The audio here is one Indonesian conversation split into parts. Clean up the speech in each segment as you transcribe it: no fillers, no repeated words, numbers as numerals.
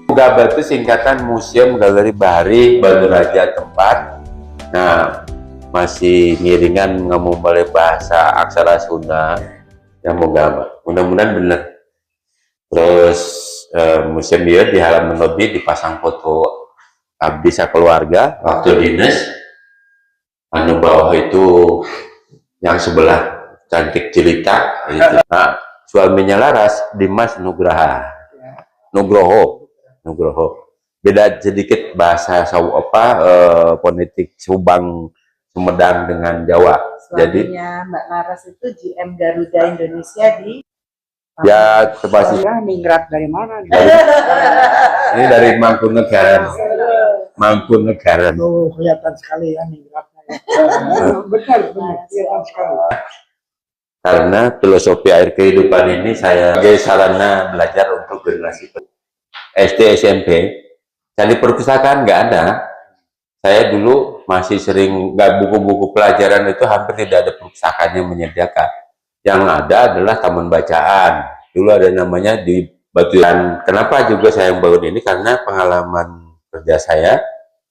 Mugabar itu singkatan Museum Galeri Bahari Bandaraja tempat. Nah, masih ngiringan ngomong balik bahasa aksara Sunda yang Mugabar. Mudah-mudahan benar. Terus museum dia di halaman lobi dipasang foto abdi keluarga waktu dinas. Anu bawah itu yang sebelah cantik jelita gitu. Nah, suaminya Laras Dimas Nugroho. Beda sedikit bahasa fonetik Subang Sumedang dengan Jawa. Jadi Mbak Laras itu GM Garuda Indonesia di ya terpasti ningrat dari mana? Ini dari Mangkunegaran. Mangkunegaran. Oh, kelihatan sekali ya ningratnya. Benar, kelihatan sekali. Karena filosofi air kehidupan ini saya sebagai sarana belajar untuk generasi SD SMP. Cari perpustakaan nggak ada. Saya dulu masih sering buku-buku pelajaran itu hampir tidak ada perpustakaan yang menyediakan. Yang ada adalah taman bacaan. Dulu ada namanya di Batuan. Kenapa juga saya membangun ini? Karena pengalaman kerja saya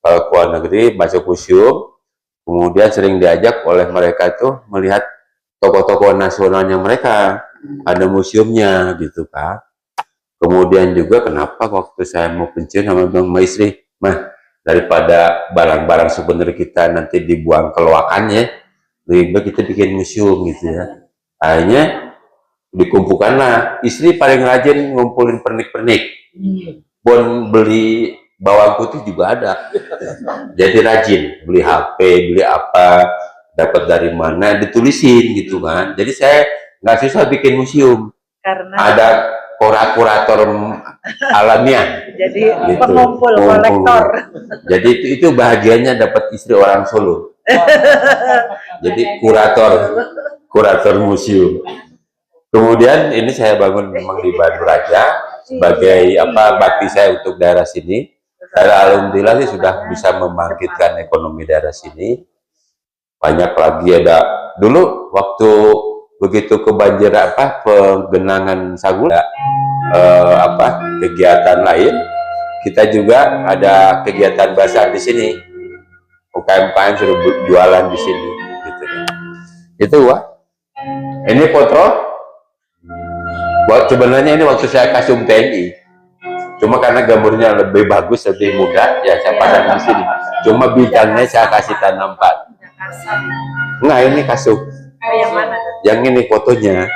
kalau ke luar negeri masuk museum, kemudian sering diajak oleh mereka itu melihat tokoh-tokoh nasionalnya mereka, ada museumnya gitu kan. Kemudian juga kenapa waktu saya mau pensiun sama Bang Maisri, mah daripada barang-barang souvenir kita nanti dibuang ke loakannya, lebih baik kita bikin museum gitu ya. Akhirnya dikumpulkanlah, istri paling rajin ngumpulin pernik-pernik. Bon beli bawang putih juga ada. Jadi rajin beli HP, beli apa, dapat dari mana, ditulisin gitu kan. Jadi saya nggak susah bikin museum. Karena ada kurator alamiah. Jadi gitu. pengumpul, kolektor. Jadi itu bahagianya dapat istri orang Solo. Jadi kurator museum. Kemudian ini saya bangun memang di Bandaraja sebagai bakti saya untuk daerah sini. Saya alhamdulillah sih sudah bisa membangkitkan ekonomi daerah sini. Banyak lagi ada dulu waktu begitu kebanjiran penggenangan Sagula kegiatan lain, kita juga ada kegiatan basar di sini. UKM suruh jualan di sini gitu. Itu Wak. Ini foto sebenarnya ini waktu saya kasum TNI. Cuma karena gambarnya lebih bagus, lebih mudah, ya saya pasang di sini. Cuma bintangnya saya kasih tanam 4. Enggak, ini kasum. Yang mana? Yang ini fotonya.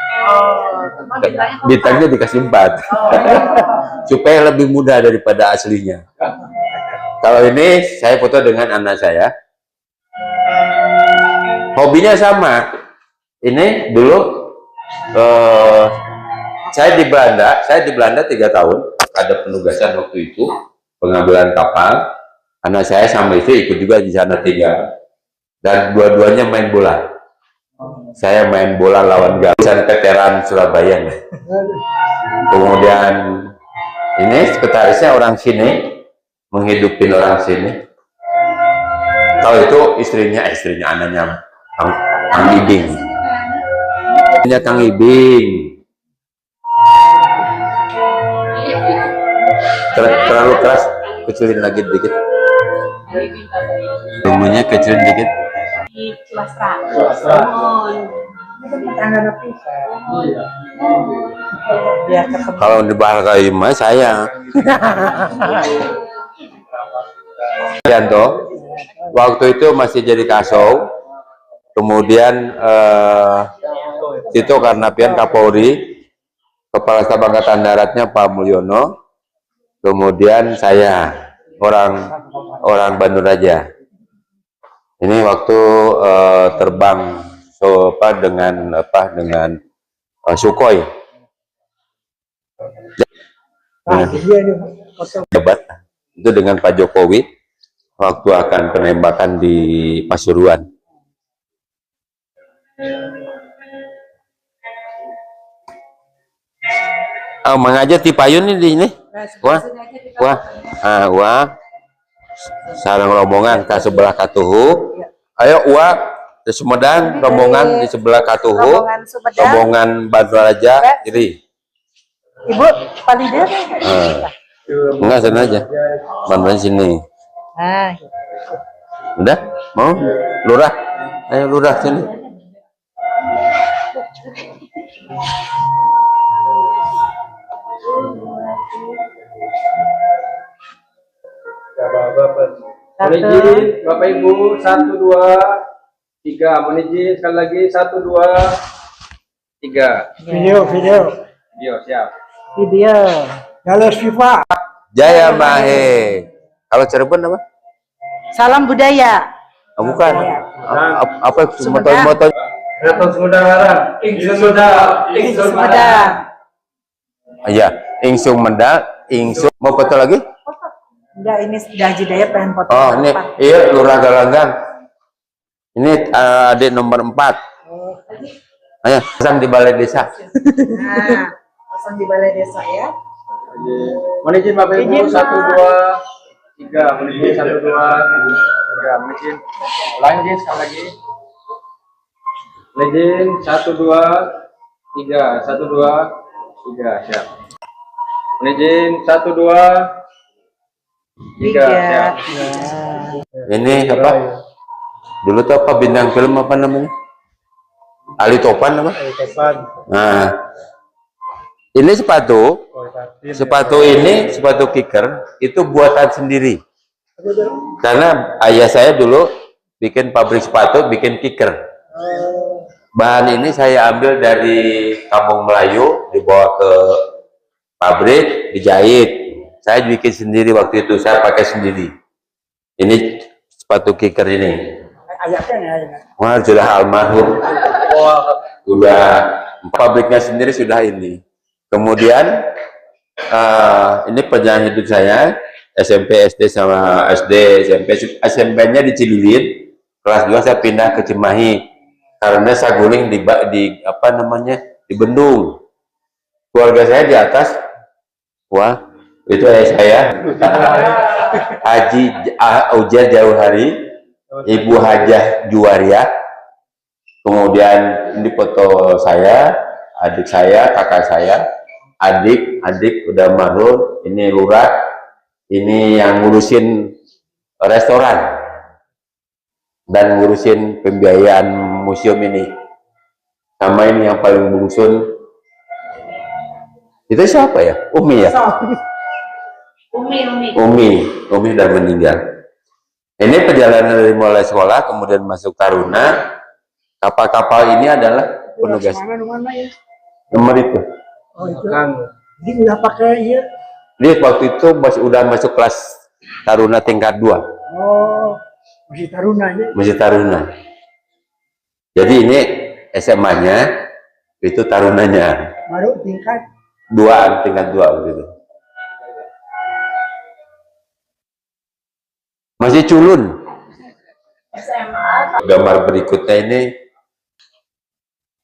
Bintangnya dikasih 4. Supaya lebih mudah daripada aslinya. Kalau ini saya foto dengan anak saya. Hobinya sama. Ini dulu saya di Belanda 3 tahun. Ada penugasan waktu itu, pengambilan kapal. Anak saya sama istri ikut juga di sana 3. Dan dua-duanya main bola. Saya main bola lawan Garuda veteran Surabaya. Kemudian ini sekretarisnya orang sini, menghidupin orang sini. Kalau itu istrinya anaknya Kang Ibing. Istrinya Kang Ibing. Terlalu keras, kecilin lagi dikit. Rumahnya kecilin dikit. Di Cilastra. Kalau di Bahar Kaima saya Yanto waktu itu masih jadi kasau, kemudian Tito Karnavian Kapolri, Kepala Staf Angkatan Daratnya Pak Mulyono, kemudian saya orang Bandaraja. Ini waktu terbang dengan Sukhoi. Debat itu dengan Pak Jokowi waktu akan penembakan di Pasuruan. Mengajar di payun ini. Wah. Sarang rombongan ke sebelah katuhu. Ayo di Sumedang, rombongan di sebelah Katuhu, Rombongan Sumedang. rombongan Bandraja, kiri. Ibu, Pak Leader? Enggak, sana aja. Bandraja sini. Nah, Udah? Mau? Lurah? Ayo lurah sini. Mohon izin, Bapak Ibu, 1, 2, 3. Mohon izin, sekali lagi, 1, 2, 3. Video. Video, siap. video. Galos FIFA. Jaya Mahe. Kalau Cirebon apa? Salam budaya. Oh, bukan. Apa Sumedang. moto? Keraton Sumedang Larang. Ingsun Sumedang. Ingsun Sumedang. Iya, Ingsung Mendang, Ingsung. Mau foto lagi? Enggak, ini Haji Daya pengen foto. Oh, ini iya Lurah Galanggang. Ini adik nomor 4. Ayo, pasang di balai desa. Nah, pasang di balai desa ya. Mohon izin Bapak Ibu, 1, 2, 3. Mohon izin, 1, 2, 3. Mohon izin. Ulangi izin sekali lagi. Mohon izin, 1, 2, 3. 1, 2, 3. Siap. Mohon izin, 1, 2, 3. Siap. Ini apa? Dulu tuh apa bintang film apa namanya? Ali Topan apa? Nah, ini sepatu ini sepatu kicker itu buatan sendiri. Karena ayah saya dulu bikin pabrik sepatu, bikin kicker. Bahan ini saya ambil dari Kampung Melayu, dibawa ke pabrik, dijahit. Saya bikin sendiri waktu itu, saya pakai sendiri. Ini sepatu kicker ini. Wah, sudah almarhum. Sudah pabriknya sendiri sudah ini. Kemudian ini perjalanan hidup saya SMP, SD sama SD, SMP-nya di Cililin. Kelas 2 saya pindah ke Cimahi karena saguling di apa namanya? Di Bendung. Keluarga saya di atas. Wah, itu ayah saya. Haji Ujar Jauh Hari, Ibu Hajah Juwaria. Kemudian ini foto saya, adik saya, kakak saya, adik udah marhum. Ini lurah, ini yang ngurusin restoran dan ngurusin pembiayaan museum ini. Sama ini yang paling bungsun, itu siapa ya? Umi ya? Umi udah meninggal. Ini perjalanan dari mulai sekolah, kemudian masuk Taruna. Kapal-kapal ini adalah penugas. Mana ya? Nomor itu. Oh itu. Jadi udah pakai ya. Dia waktu itu udah masuk kelas Taruna tingkat 2. Oh, masih Taruna ya. Masih Taruna. Jadi ini SMA-nya, itu Tarunanya. Baru tingkat 2, tingkat 2 begitu. Masih culun. Gambar berikutnya ini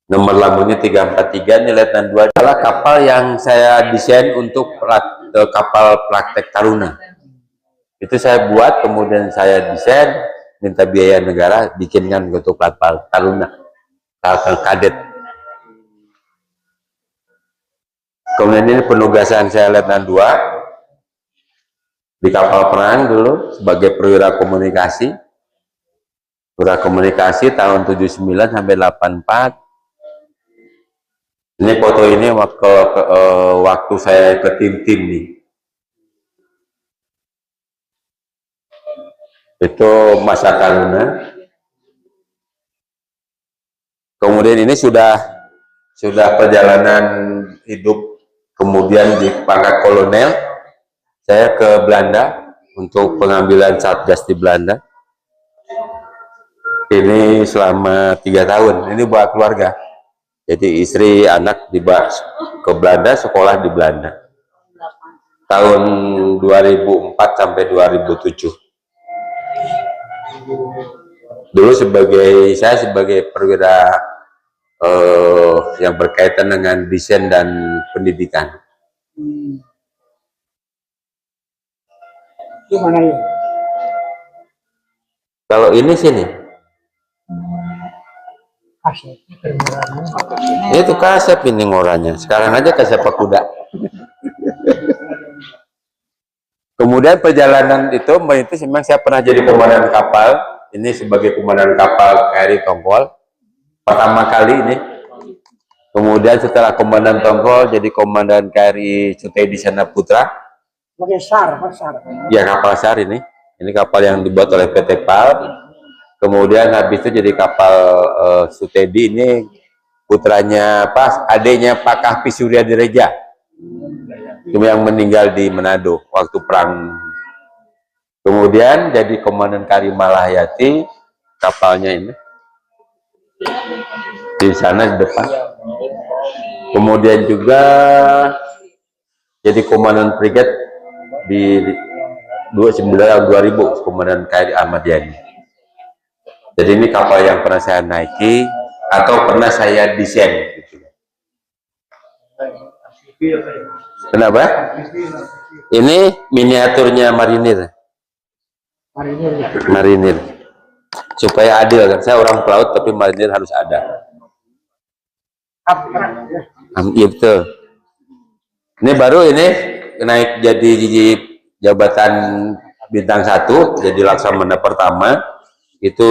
nomor lambungnya 343, ini Letnan 2 adalah kapal yang saya desain untuk kapal praktek Taruna. Itu saya buat, kemudian saya desain, minta biaya negara, bikinkan untuk kapal Taruna, kapal kadet. Kemudian ini penugasan saya Letnan 2 di kapal perang dulu sebagai perwira komunikasi. Perwira komunikasi tahun 79 sampai 84. Ini foto ini waktu saya ke tim-tim nih. Itu masa Taruna. Kemudian ini sudah perjalanan hidup, kemudian di pangkat kolonel saya ke Belanda untuk pengambilan satgas di Belanda. Ini selama 3 tahun. Ini buat keluarga. Jadi istri, anak dibawa ke Belanda, sekolah di Belanda. Tahun 2004 sampai 2007. Dulu saya sebagai perwira yang berkaitan dengan desain dan pendidikan. Itu mana ya? Kalau ini sini. Kasih termurahnya. Itu kasep ini ngoranya. Sekarang aja kasep kuda. Kemudian perjalanan itu memang saya pernah jadi komandan kapal. Ini sebagai komandan kapal KRI Tongkol. Pertama kali ini. Kemudian setelah komandan Tongkol jadi komandan KRI Sutedi Sana Putra. Pakai SAR, SAR. Ya, kapal SAR ini. Ini kapal yang dibuat oleh PT PAL. Kemudian habis itu jadi kapal Sutedi ini putranya adiknya Pak Kahpi Surya Direja yang meninggal di Manado waktu perang. Kemudian jadi komandan KRI Malahayati, kapalnya ini di sana di depan. Kemudian juga jadi komandan frigate di 2000 komandan KRI Ahmad Yani. Jadi ini kapal yang pernah saya naiki atau pernah saya desain. Gitu. Kenapa? Ini miniaturnya marinir. Marinir. Supaya adil kan. Saya orang pelaut tapi marinir harus ada. Gitu. Ini baru ini naik jadi jabatan bintang 1, jadi laksamana pertama itu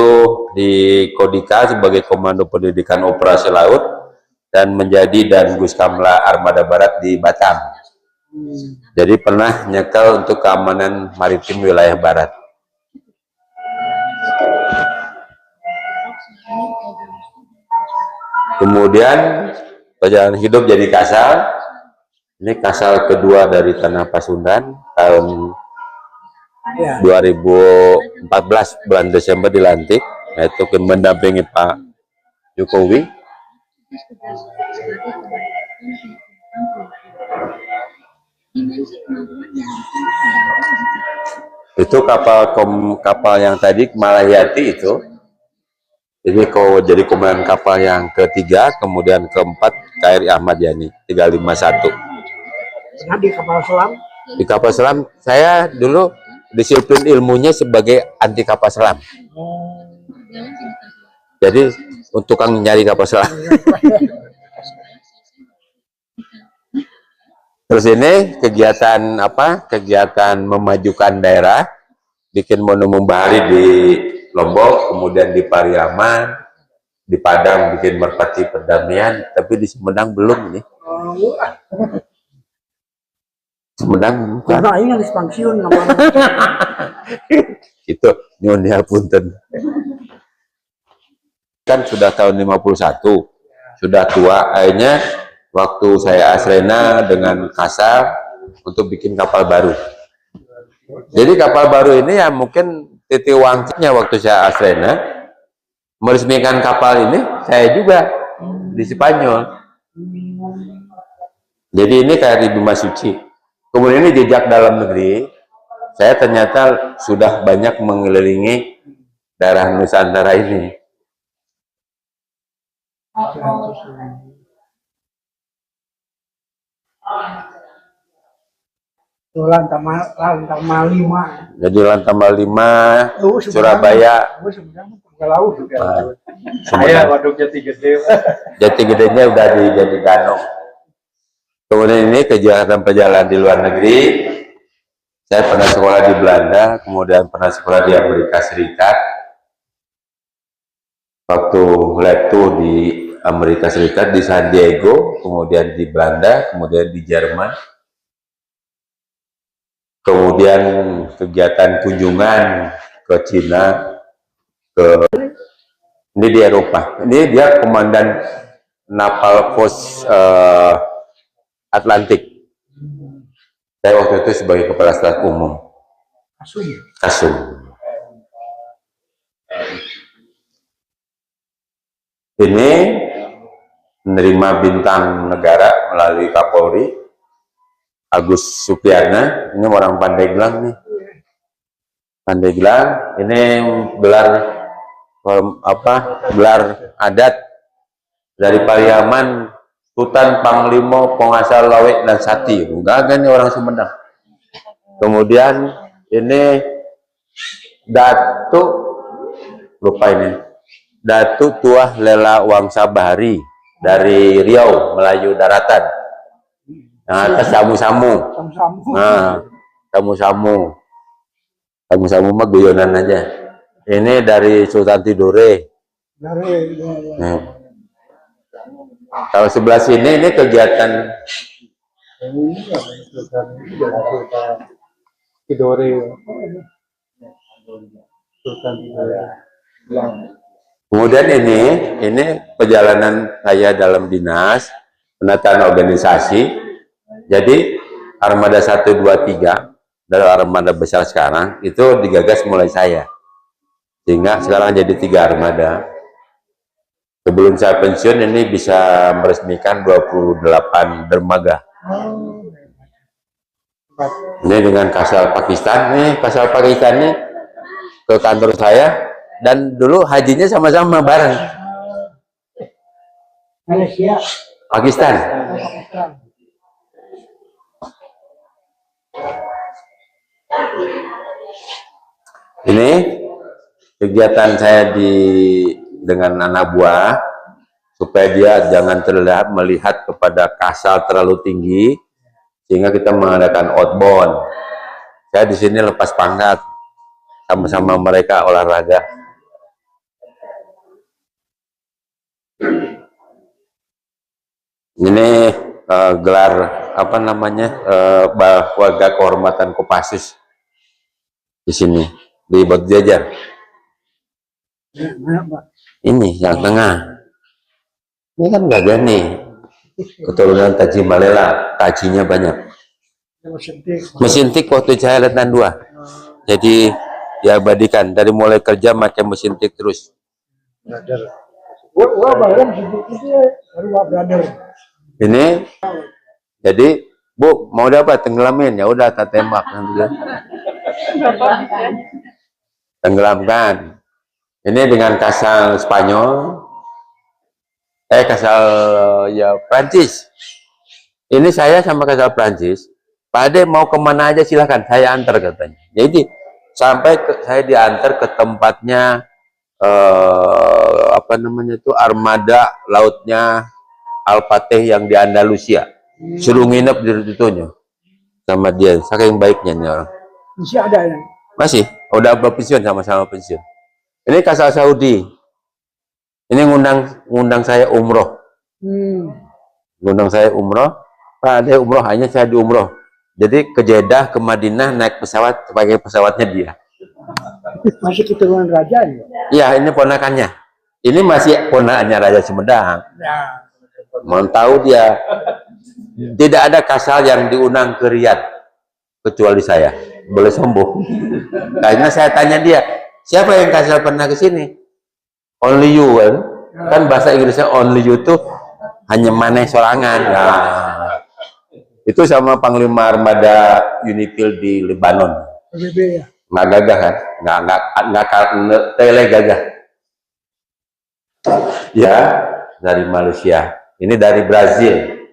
di Kodika sebagai Komando Pendidikan Operasi Laut dan menjadi Dangus Kamla Armada Barat di Batam. Jadi pernah nyekel untuk keamanan maritim wilayah barat. Kemudian perjalanan hidup jadi kasal. Ini kasal kedua dari Tanah Pasundan tahun 2014 bulan Desember dilantik, yaitu mendampingi Pak Jokowi. Itu kapal yang tadi Malahayati itu. Jadi komandan kapal yang ketiga, kemudian keempat KRI Ahmad Yani 351. Nah, di kapal selam. Di kapal selam saya dulu disiplin ilmunya sebagai anti kapal selam. Jadi untuk tukang nyari kapal selam. Terus ini kegiatan apa? Kegiatan memajukan daerah, bikin monumen bahari di Lombok, kemudian di Pariaman, di Padang bikin merpati perdamaian, tapi di Sumedang belum ini. Sumedang bukan. Nah, ini harus pensiun Itu nyonya punten. Kan sudah tahun 51, sudah tua, akhirnya waktu saya asrena dengan kasar untuk bikin kapal baru. Jadi kapal baru ini ya mungkin titik wangknya waktu saya asrena meresmikan kapal ini saya juga di Spanyol. Jadi ini kayak di Bima Suci. Kemudian ini jejak dalam negeri, saya ternyata sudah banyak mengelilingi daerah Nusantara ini. Lantamal 5. Jadi Lantamal 5, Surabaya. Saya waduk Jati Gede. Jati Gedenya udah di Jati Danau. Kemudian ini kegiatan perjalanan di luar negeri. Saya pernah sekolah di Belanda, kemudian pernah sekolah di Amerika Serikat. Waktu lab tour di Amerika Serikat di San Diego, kemudian di Belanda, kemudian di Jerman. Kemudian kegiatan kunjungan ke Cina, ini di Eropa. Ini dia komandan Naval Force Atlantik. Saya waktu itu sebagai kepala staf umum. Kasum. Ini menerima bintang negara melalui Kapolri. Agus Supiana, ini orang Pandeglang nih. Pandeglang, ini gelar gelar adat dari Pariaman, Sultan Panglima Pengasal Lawe dan Sati. Enggak nih orang Sumedang. Kemudian ini Datuk, lupa ini, Datuk Tuah Lela Wangsa Bahari dari Riau, Melayu Daratan. Nah, atas samu-samu. Sama-sama. Nah, samu-samu. Samu-samu mah guyonan aja. Ini dari Sultan Tidore. Dari ya. Nah. Kalau sebelah sini ini kegiatan Tidore. Sultan Tidore. kemudian ini perjalanan saya dalam dinas penataan organisasi. Jadi armada 1, 2, 3 dari armada besar sekarang itu digagas mulai saya, sehingga sekarang jadi 3 armada. Sebelum saya pensiun ini bisa meresmikan 28 dermaga. Ini dengan Kasal Pakistan. Nih Kasal Pakistan ini ke kantor saya, dan dulu hajinya sama-sama bareng. Malaysia. Pakistan. Ini kegiatan saya dengan anak buah supaya dia jangan terlihat melihat kepada Kasal terlalu tinggi, sehingga kita mengadakan outbound. Saya di sini lepas pangkat, sama-sama mereka olahraga. Ini gelar apa namanya, warga kehormatan Kopassus di sini di Batu Jajar. Mana, Pak? Ini yang tengah. Ini kan gagah nih, keturunan Taji Malela, tajinya banyak. Mesin tik waktu saya Letnan 2. Jadi diabadikan dari mulai kerja pakai mesin tik terus. Wah, bayam itu baru brother. Ini jadi Bu mau dapat tenggelamin, ya udah tak tembak nanti. Tenggelamkan. Ini dengan Kasal Spanyol, Kasal ya Prancis. Ini saya sama Kasal Prancis. Pak Ade mau kemana aja silahkan, saya antar katanya. Jadi sampai saya diantar ke tempatnya apa namanya itu, armada lautnya Al-Fatih yang di Andalusia. Suruh nginep di situnya sama dia, saking baiknya nih orang. Masih ada ya? Masih, udah berpensiun, sama-sama pensiun. Ini Kasal Saudi. Ini ngundang saya umroh. Ngundang saya umroh. Pak Ade umroh, hanya saya di umroh. Jadi ke Jeddah, ke Madinah naik pesawat, pakai pesawatnya dia. Masih keturunan raja ya? Iya, ini ponakannya. Ini masih ponakannya Raja Sumedang. Ya. Mau tahu dia, tidak ada Kasal yang diundang ke Riyadh kecuali saya. Boleh sombong. Karena saya tanya dia, siapa yang Kasal pernah ke sini? Only you, kan bahasa Inggrisnya only you tuh hanya maneh sorangan. Nah, itu sama Panglima Armada Unifil di Lebanon. PBB ya? Nggak gagah kan? Nggak tele gagah. Ya, dari Malaysia. Ini dari Brazil.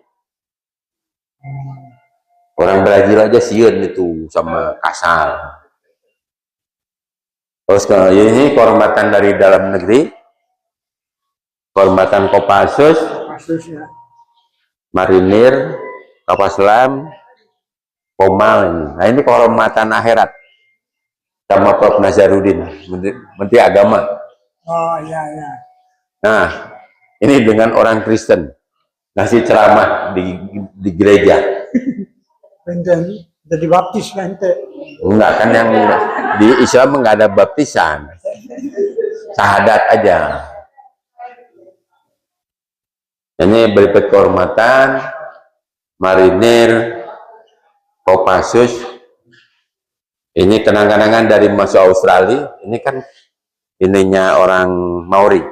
Orang Brazil aja sieun itu sama Kasal. Terus ini kehormatan dari dalam negeri, kehormatan Kopassus, Kasus ya. Marinir, kapal selam, Komal ini. Nah ini kehormatan akhirat sama Prof. Nazarudin, Menteri Agama. Oh iya ya. Nah ini dengan orang Kristen ngasih ceramah di gereja. Benten jadi baptis nanti. Enggak kan, yang di Islam enggak ada baptisan, syahadat aja. Ini berikut kehormatan Marinir, Kopassus. Ini kenang-kenangan dari masuk Australia. Ini kan ininya orang Maori.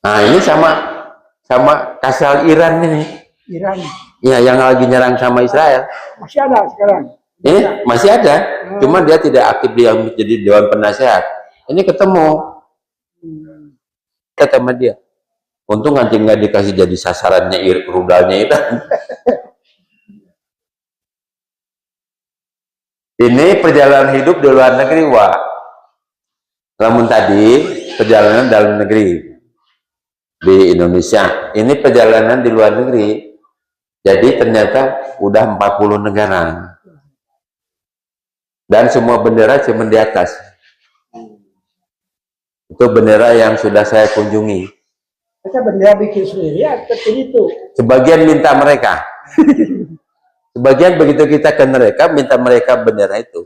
Nah ini sama Kasal Iran ini. Iran Ya, yang lagi nyerang sama Israel. masih ada sekarang. Ini masih ada, cuma dia tidak aktif dia jadi Dewan Penasehat. Ini ketemu sama dia. Untung nanti nggak dikasih jadi sasarannya rudalnya itu. Ini perjalanan hidup di luar negeri, Wak. Namun tadi perjalanan dalam negeri di Indonesia, ini perjalanan di luar negeri. Jadi ternyata udah 40 negara. Dan semua bendera cuma di atas. Itu bendera yang sudah saya kunjungi. Mereka bendera bikin sendiri atau itu? Sebagian minta mereka. Sebagian begitu kita ke mereka, minta mereka bendera itu.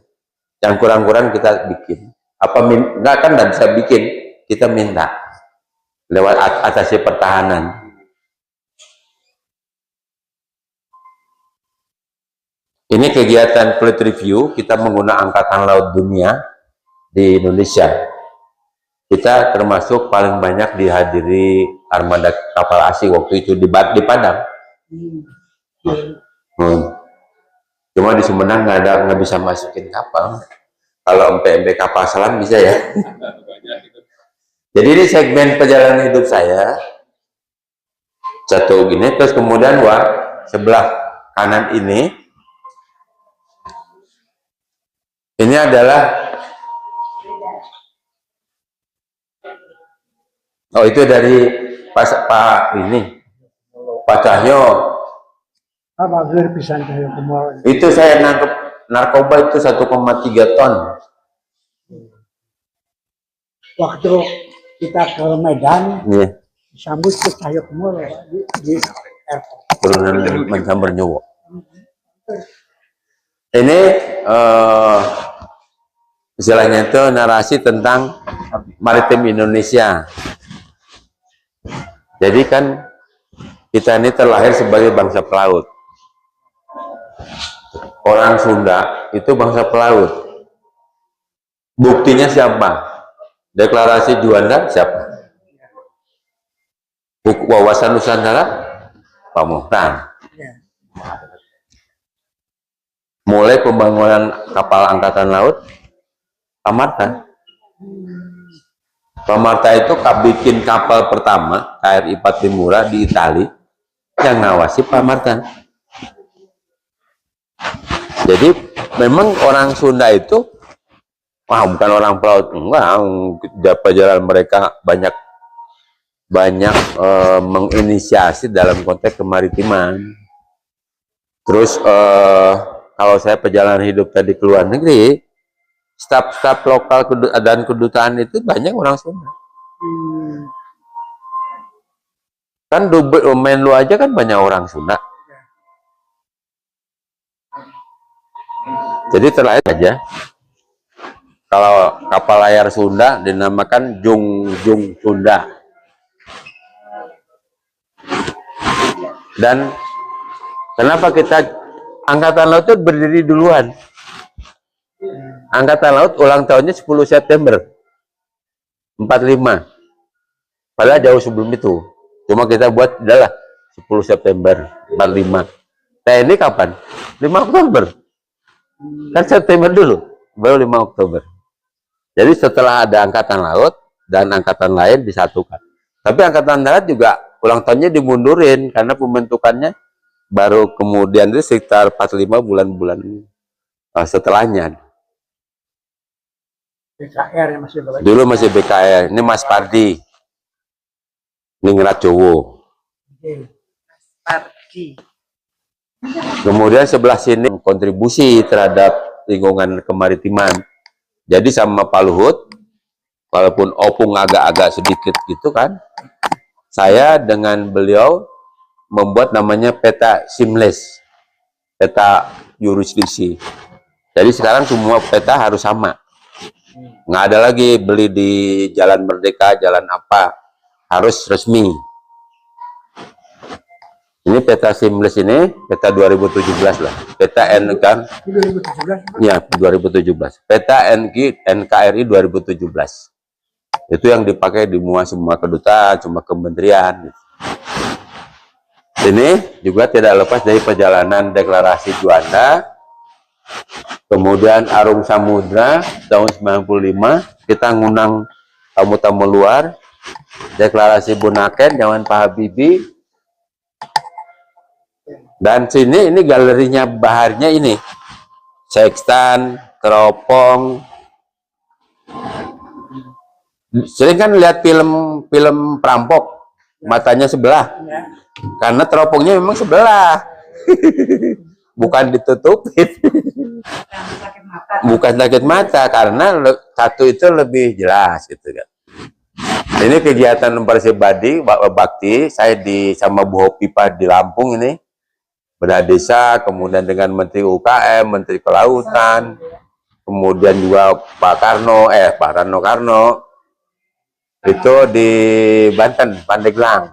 Yang kurang-kurang kita bikin. Enggak kan nggak bisa bikin, kita minta. Lewat atasi pertahanan. Ini kegiatan fleet review, kita menggunakan Angkatan Laut Dunia di Indonesia. Kita termasuk paling banyak dihadiri armada kapal asing waktu itu di Padang. Cuma di Sumedang nggak bisa masukin kapal. Kalau MPMP kapal selam bisa ya. Jadi ini segmen perjalanan hidup saya. Satu gini, terus kemudian sebelah kanan ini adalah itu dari Pak Cahyo. Apa berpisan kayak kemarin? Itu saya nangkep narkoba itu 1,3 ton. Waktu kita ke Medan, Iya. disambut ke Cahyo Kumul di airport. Turunan mencampur nyowo. Ini istilahnya itu narasi tentang maritim Indonesia. Jadi kan kita ini terlahir sebagai bangsa pelaut. Orang Sunda itu bangsa pelaut. Buktinya siapa? Deklarasi Juanda siapa? Wawasan Nusantara Pak Mokhtar. Mulai pembangunan kapal angkatan laut Pak Marta. Pak Marta itu bikin kapal pertama KRI Patimura di Itali, yang ngawasi Pak Marta. Jadi memang orang Sunda itu bukan orang pelaut, enggak, perjalanan mereka banyak menginisiasi dalam konteks kemaritiman. Terus kalau saya perjalanan hidup tadi ke luar negeri, staf-staf lokal dan kedutaan itu banyak orang Sunda. Kan Menlu aja kan banyak orang Sunda. Jadi terlahir aja. Kalau kapal layar Sunda dinamakan Jung Sunda. Dan kenapa kita Angkatan Laut itu berdiri duluan? Angkatan Laut ulang tahunnya 10 September 45. Padahal jauh sebelum itu. Cuma kita buat adalah 10 September 45. TNI kapan? 5 Oktober. Kan September dulu, baru 5 Oktober. Jadi setelah ada Angkatan Laut dan angkatan lain disatukan. Tapi Angkatan Darat juga ulang tahunnya dimundurin karena pembentukannya baru kemudian itu sekitar 45 bulan-bulan setelahnya. BKR yang masih bekerja. Dulu masih BKR. Ini Mas Pardi, Ningrat Jowo. Pardi. Kemudian sebelah sini kontribusi terhadap lingkungan kemaritiman. Jadi sama Pak Luhut, walaupun opung agak-agak sedikit gitu kan, saya dengan beliau membuat namanya peta seamless, peta yurisdiksi. Jadi sekarang semua peta harus sama. Nggak ada lagi beli di Jalan Merdeka, jalan apa, harus resmi. Ini peta seamless ini, peta 2017 lah. Peta NK, 2017. ya 2017. Peta NKRI 2017. Itu yang dipakai di semua kedutaan, semua kementerian. Ini juga tidak lepas dari perjalanan deklarasi Juanda. Kemudian Arung Samudra tahun 95, kita ngundang tamu-tamu luar. Deklarasi Bunaken zaman Pak Habibie. Dan sini ini galerinya baharnya ini. Sextan, teropong. Sering kan lihat film perampok, matanya sebelah, Ya. karena teropongnya memang sebelah, bukan ditutupin, Sakit mata. bukan sakit mata, karena satu itu lebih jelas gitu kan. Ini kegiatan bersih bakti saya sama Bu Hopipa di Lampung ini, bedah desa, kemudian dengan Menteri UKM, Menteri Kelautan, kemudian juga Pak Rano Karno, itu di Banten, Pandeglang.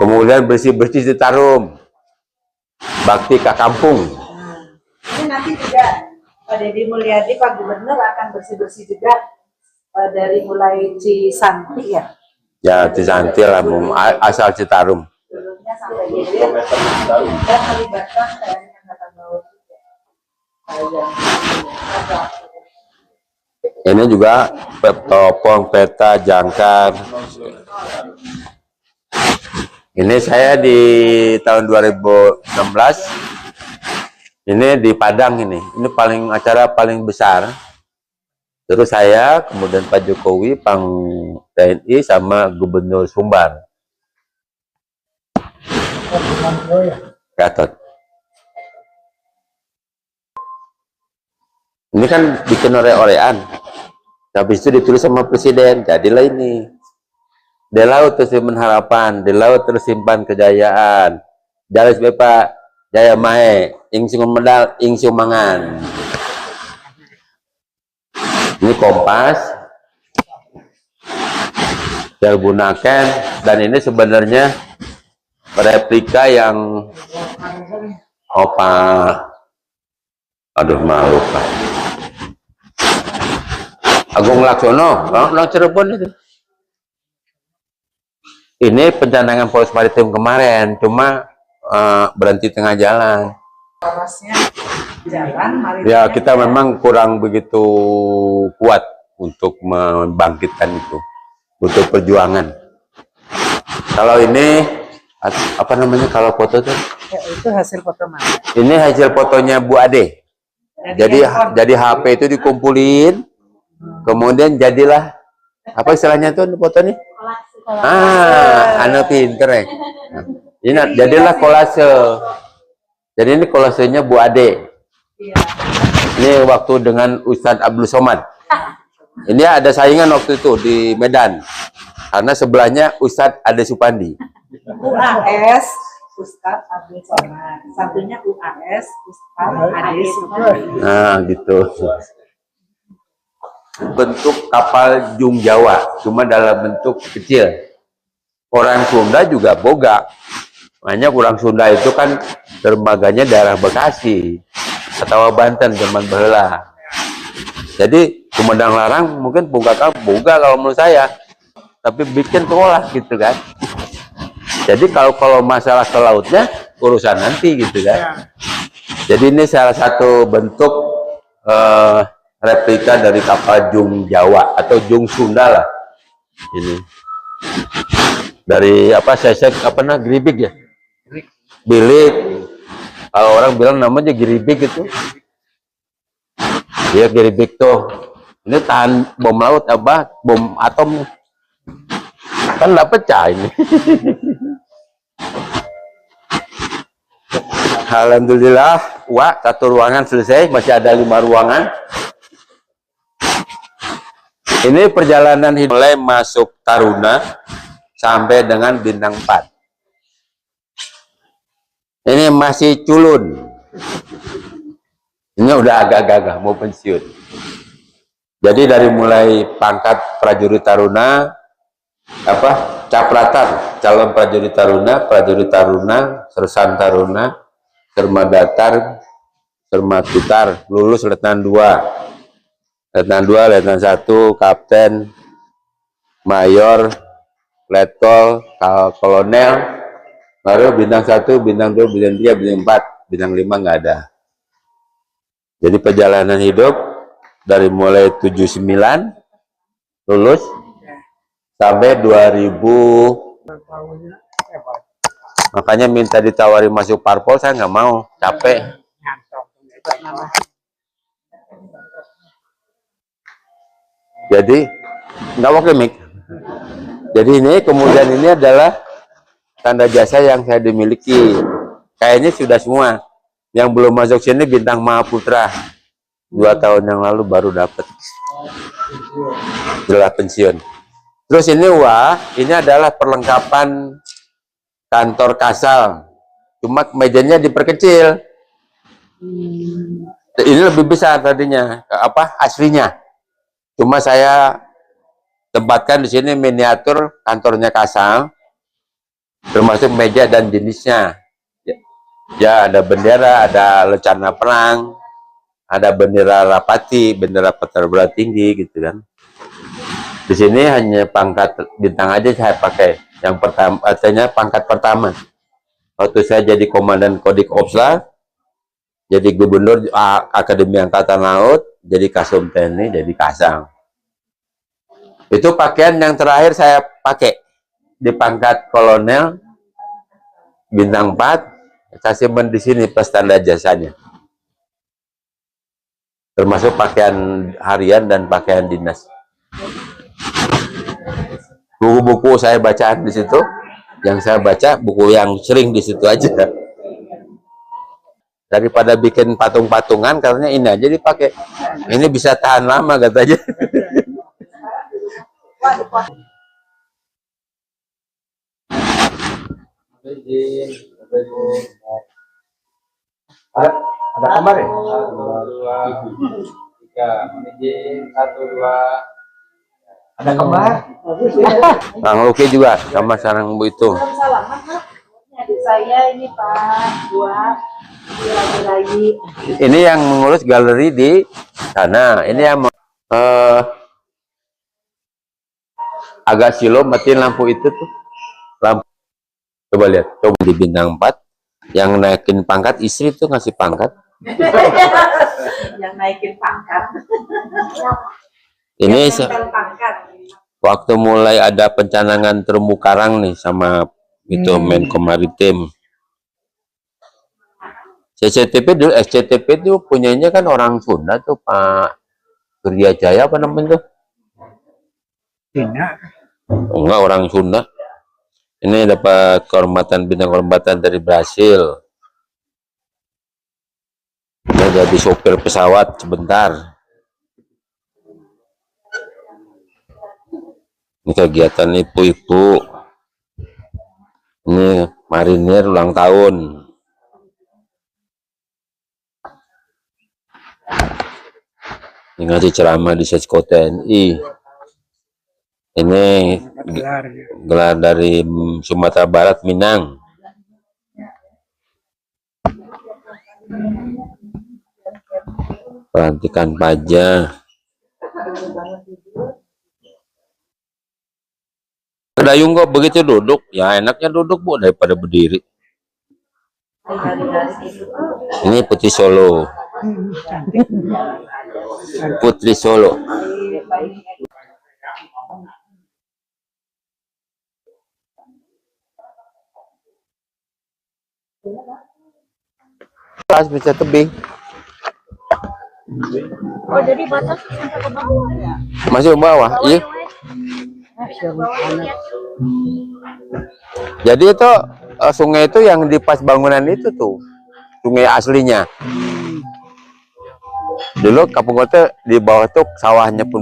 Kemudian bersih-bersih di Tarum, bakti ke kampung. Ini nanti juga Pak Deddy Mulyadi, Pak Gubernur akan bersih-bersih juga dari mulai Cisanti ya. Ya, Cisanti lah, asal Citarum. Turunnya sampai Gilir dan melibatkan TNI Angkatan Laut juga. Ini juga teropong, peta, jangkar. Ini saya di tahun 2016. Ini di Padang ini acara paling besar. Terus saya, kemudian Pak Jokowi, Pang TNI sama Gubernur Sumbar. Gatot. Ini kan bikin ore-orean. Habis itu ditulis sama Presiden, jadilah ini. Di laut tersimpan harapan, di laut tersimpan kejayaan. Jalis Bapak Jaya Mae, ing medal, ing mangan. Ini kompas saya gunakan, dan ini sebenarnya replika yang malu Pak Agung Laksono, orang Cirebon itu. Ini pencanangan Polres Maritim kemarin, cuma berhenti tengah jalan. Porosnya jalan, mari Ya, kita memang kurang begitu kuat untuk membangkitkan itu, untuk perjuangan. Kalau ini, apa namanya kalau foto tuh? ya, itu hasil foto mana? Ini hasil fotonya Bu Ade. Jadi HP itu dikumpulin, kemudian jadilah, apa istilahnya tuh foto nih? Anak pinter ya. Ini jadilah kolase. Jadi ini kolasenya Bu Ade. Iya. Ini waktu dengan Ustadz Abdul Somad. Ini ada saingan waktu itu di Medan. Karena sebelahnya Ustadz Ade Supandi. UAS Ustadz Abdul Somad. Satunya UAS Ustadz Ade Supandi. Nah, gitu. Bentuk kapal Jung Jawa, cuma dalam bentuk kecil. Orang Sunda juga boga. Makanya orang Sunda itu kan dermaganya daerah Bekasi atau Banten zaman baheula. Jadi Sumedang Larang mungkin boga kalau menurut saya, tapi bikin sekolah gitu kan. Jadi kalau masalah ke lautnya urusan nanti gitu kan. Jadi ini salah satu bentuk replika dari kapal Jung Jawa atau Jung Sunda lah. Ini dari apa sesek apa nah geribik ya, bilik. Kalau orang bilang namanya geribik itu. Dia geribik tuh. Ini tahan bom laut apa bom atom kan nggak pecah ini. Alhamdulillah, satu ruangan selesai, masih ada 5 ruangan. Ini perjalanan mulai masuk Taruna sampai dengan Bintang 4. Ini masih culun. Ini udah agak gagah mau pensiun. Jadi dari mulai pangkat prajurit Taruna, capratan, calon prajurit Taruna, sersan Taruna, Serma Datar, Serma Tutar, lulus Letnan 2, Letnan 1, Kapten, Mayor, Letkol, Kolonel, baru Bintang 1, Bintang 2, Bintang 3, Bintang 4, Bintang 5 nggak ada. Jadi perjalanan hidup dari mulai 79 lulus sampai 2000. Makanya minta ditawari masuk parpol, saya nggak mau, capek. Jadi nggak pakai mic. Jadi ini kemudian ini adalah tanda jasa yang saya dimiliki. Kayaknya sudah semua. Yang belum masuk sini Bintang Mahaputra. 2 tahun yang lalu baru dapat. Setelah pensiun. Terus ini ini adalah perlengkapan kantor Kasal. Cuma mejanya diperkecil. Ini lebih besar tadinya, aslinya. Cuma saya tempatkan di sini miniatur kantornya Kasal, termasuk meja dan jenisnya. Ya, ada bendera, ada lencana perang, ada bendera Rapati, bendera Perwira Tinggi, gitu kan. Di sini hanya pangkat bintang aja saya pakai. Yang pertama, artinya pangkat pertama. Waktu saya jadi komandan Kodik Opsla, jadi gubernur Akademi Angkatan Laut, jadi Kasum TNI, jadi Kasal. Itu pakaian yang terakhir saya pakai di pangkat kolonel bintang 4. Saya simpan di sini plus tanda jasanya. Termasuk pakaian harian dan pakaian dinas. Buku-buku saya bacaan di situ. Yang saya baca buku yang sering di situ aja. Daripada bikin patung-patungan, karena ini aja dipakai. Ini bisa tahan lama katanya. Ada kamar ya? 1, 2, 3. Izin 1, 2. Ada kamar? Bang Luki juga sama sarang Bu itu. Salaman, Pak. Adik saya ini Pak, 2. Lagi-lagi. Ini yang mengurus galeri di sana. Ini yang agak silo matiin lampu itu tuh. Lampu. Coba lihat, coba di bintang 4 yang naikin pangkat istri tuh ngasih pangkat. Yang naikin pangkat. Ini Pangkat. waktu mulai ada pencanangan terumbu karang nih sama itu Menko Maritim. CCTP dulu, SCTP itu punyanya kan orang Sunda tuh, Pak Surya Jaya apa namanya tuh? Cina. Enggak, orang Sunda. Ini dapat kehormatan bintang kehormatan dari Brasil. Dia jadi sopir pesawat sebentar. Ini kegiatan ibu-ibu. Ini marinir ulang tahun. Ini ngasih ceramah di Sesko TNI. Ini gelar dari Sumatera Barat, Minang. Pelantikan pajak. Dayung kok begitu duduk, ya enaknya duduk Bu daripada berdiri. Ini Putri Solo. Putri Solo. Pas bisa tebing. Oh, jadi batas sampai ke bawah ya? Masih ke bawah, iya. Jadi itu sungai itu yang di pas bangunan itu tuh, sungai aslinya. Dulu Kampung Kota di bawah tuh sawahnya pun